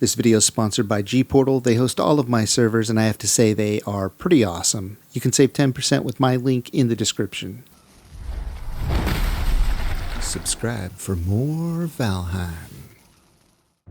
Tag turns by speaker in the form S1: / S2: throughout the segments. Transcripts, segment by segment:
S1: This video is sponsored by Gportal. They host all of my servers, and I have to say they are pretty awesome. You can save 10% with my link in the description. Subscribe for more Valheim.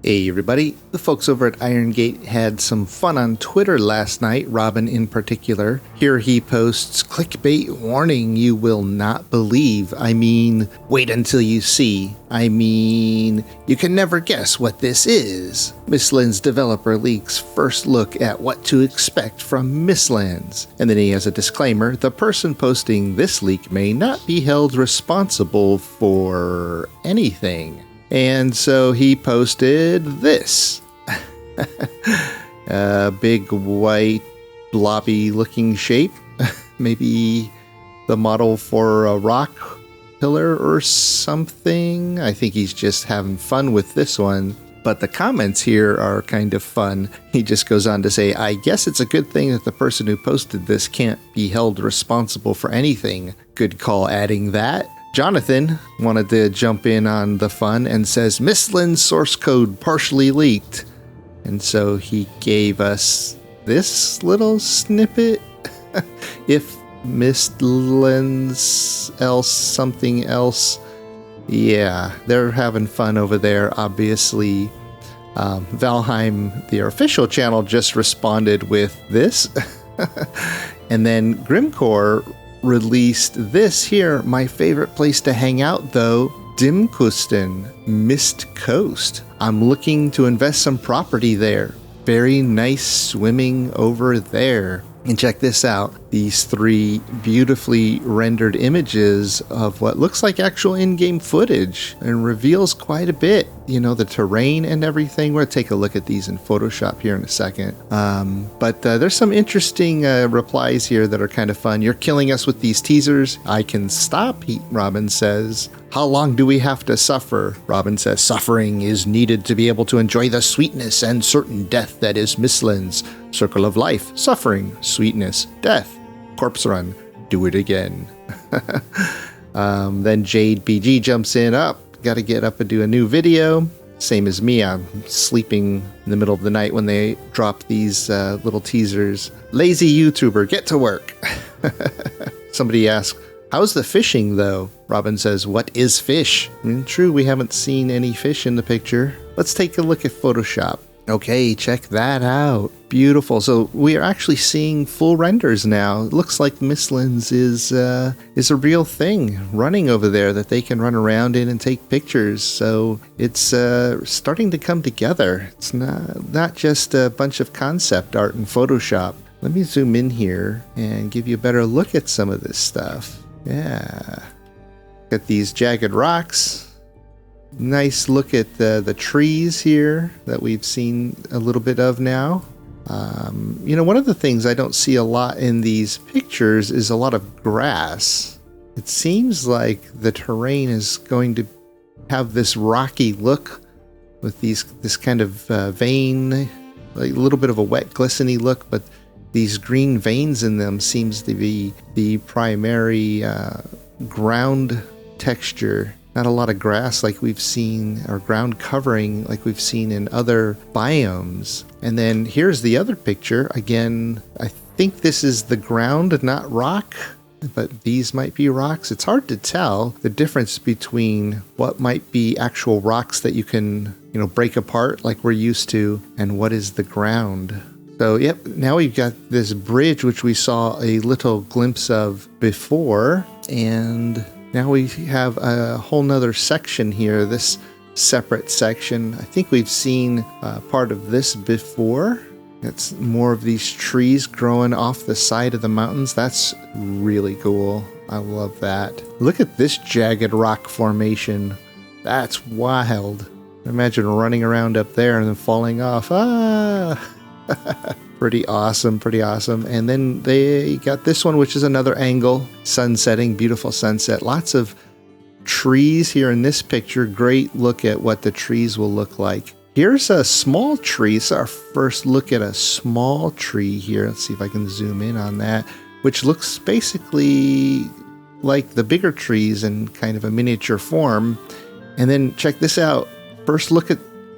S1: Hey everybody, the folks over at Iron Gate had some fun on Twitter last night, Robin in particular. Here he posts, clickbait warning, you will not believe. I mean, wait until you see. I mean, you can never guess what this is. Mistlands developer leaks first look at what to expect from Mistlands. And then he has a disclaimer, the person posting this leak may not be held responsible for anything. And so he posted this. A big white blobby looking shape. Maybe the model for a rock pillar or something. I think he's just having fun with this one. But the comments here are kind of fun. He just goes on to say, I guess it's a good thing that the person who posted this can't be held responsible for anything. Good call adding that. Jonathan wanted to jump in on the fun and says, Mistlands source code partially leaked. And so he gave us this little snippet. If Mistlands else something else. Yeah, they're having fun over there, obviously. Valheim, their official channel, just responded with this. And then Grimcore released this here, my favorite place to hang out though, Dimkusten, Mist Coast. I'm looking to invest some property there. Very nice swimming over there. And check this out, these three beautifully rendered images of what looks like actual in-game footage and reveals quite a bit, you know, the terrain and everything. We'll take a look at these in Photoshop here in a second. But there's some interesting replies here that are kind of fun. You're killing us with these teasers. I can stop, Robin says. How long do we have to suffer? Robin says, suffering is needed to be able to enjoy the sweetness and certain death that is Mistlands. Circle of life, suffering, sweetness, death. Corpse run, do it again. Then Jade BG jumps in, got to get up and do a new video. Same as me, I'm sleeping in the middle of the night when they drop these little teasers. Lazy YouTuber, get to work. Somebody asked, how's the fishing though? Robin says, what is fish? True, we haven't seen any fish in the picture. Let's take a look at Photoshop. Okay, check that out. Beautiful. So we are actually seeing full renders now. It looks like Mistlands is a real thing running over there that they can run around in and take pictures. So it's starting to come together. It's not just a bunch of concept art in Photoshop. Let me zoom in here and give you a better look at some of this stuff. Yeah. Got these jagged rocks. Nice look at the trees here that we've seen a little bit of now. You know, one of the things I don't see a lot in these pictures is a lot of grass. It seems like the terrain is going to have this rocky look with this kind of vein, like a little bit of a wet, glistening look, but these green veins in them seems to be the primary ground texture. Not a lot of grass like we've seen, or ground covering like we've seen in other biomes. And then here's the other picture. Again, I think this is the ground, not rock, but these might be rocks. It's hard to tell the difference between what might be actual rocks that you can, you know, break apart like we're used to, and what is the ground. So, yep, now we've got this bridge, which we saw a little glimpse of before, and now we have a whole nother section here, this separate section. I think we've seen part of this before. It's more of these trees growing off the side of the mountains. That's really cool. I love that. Look at this jagged rock formation. That's wild. Imagine running around up there and then falling off. Ah! Pretty awesome, pretty awesome. And then they got this one, which is another angle. Sun setting, beautiful sunset. Lots of trees here in this picture. Great look at what the trees will look like. Here's a small tree. It's our first look at a small tree here. Let's see if I can zoom in on that, which looks basically like the bigger trees in kind of a miniature form. And then check this out. First look at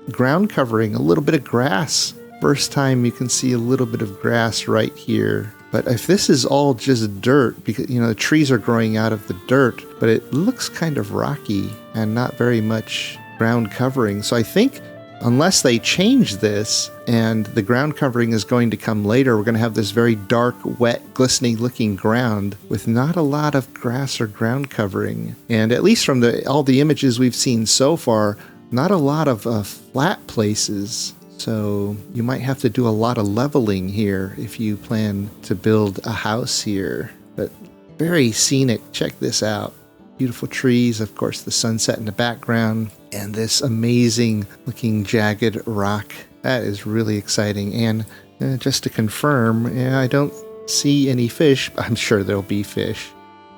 S1: ground covering, a little bit of grass. First time you can see a little bit of grass right here. But if this is all just dirt, because the trees are growing out of the dirt, but it looks kind of rocky and not very much ground covering. So I think unless they change this and the ground covering is going to come later, we're going to have this very dark, wet, glistening looking ground with not a lot of grass or ground covering. And at least from all the images we've seen so far, not a lot of flat places. So you might have to do a lot of leveling here if you plan to build a house here. But very scenic. Check this out. Beautiful trees, of course, the sunset in the background, and this amazing looking jagged rock. That is really exciting. And just to confirm, I don't see any fish. I'm sure there'll be fish.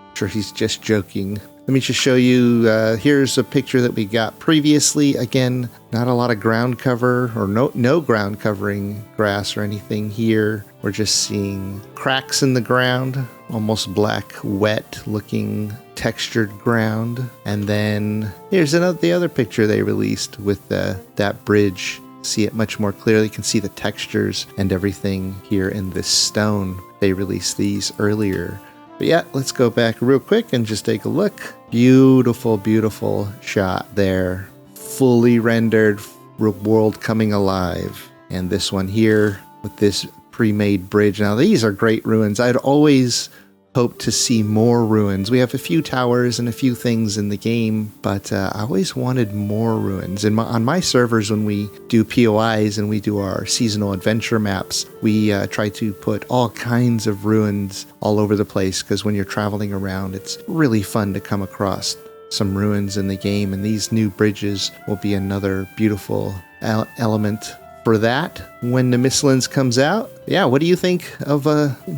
S1: I'm sure he's just joking. Let me just show you, here's a picture that we got previously. Again, not a lot of ground cover or no ground covering grass or anything here. We're just seeing cracks in the ground, almost black, wet looking textured ground. And then here's the other picture they released with that bridge. See it much more clearly. You can see the textures and everything here in this stone. They released these earlier. But yeah, let's go back real quick and just take a look. Beautiful, beautiful shot there. Fully rendered world coming alive. And this one here with this pre-made bridge. Now these are great ruins. I'd always hoped to see more ruins. We have a few towers and a few things in the game, but I always wanted more ruins. And on my servers, when we do POIs and we do our seasonal adventure maps, we try to put all kinds of ruins all over the place, because when you're traveling around, it's really fun to come across some ruins in the game, and these new bridges will be another beautiful element for that when the Mistlands comes out. Yeah, what do you think of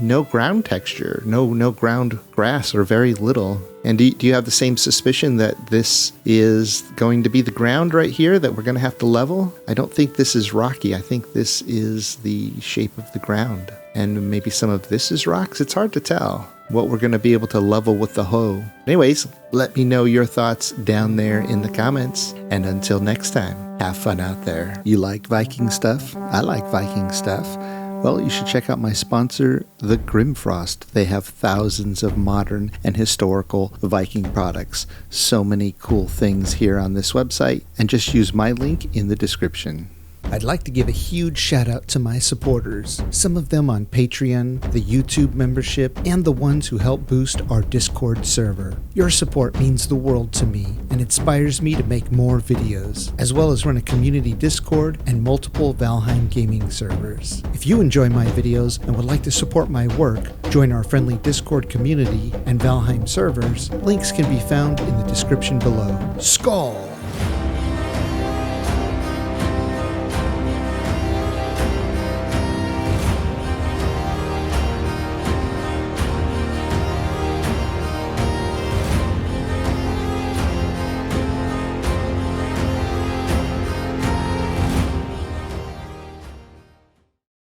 S1: no ground texture, no ground grass, or very little? And do you have the same suspicion that this is going to be the ground right here that we're going to have to level? I don't think this is rocky. I think this is the shape of the ground. And maybe some of this is rocks. It's hard to tell what we're going to be able to level with the hoe. Anyways, let me know your thoughts down there in the comments. And until next time, have fun out there. You like Viking stuff? I like Viking stuff. Well, you should check out my sponsor, The Grimfrost. They have thousands of modern and historical Viking products. So many cool things here on this website. And just use my link in the description. I'd like to give a huge shout out to my supporters, some of them on Patreon, the YouTube membership, and the ones who help boost our Discord server. Your support means the world to me and inspires me to make more videos, as well as run a community Discord and multiple Valheim gaming servers. If you enjoy my videos and would like to support my work, join our friendly Discord community and Valheim servers. Links can be found in the description below. Skull!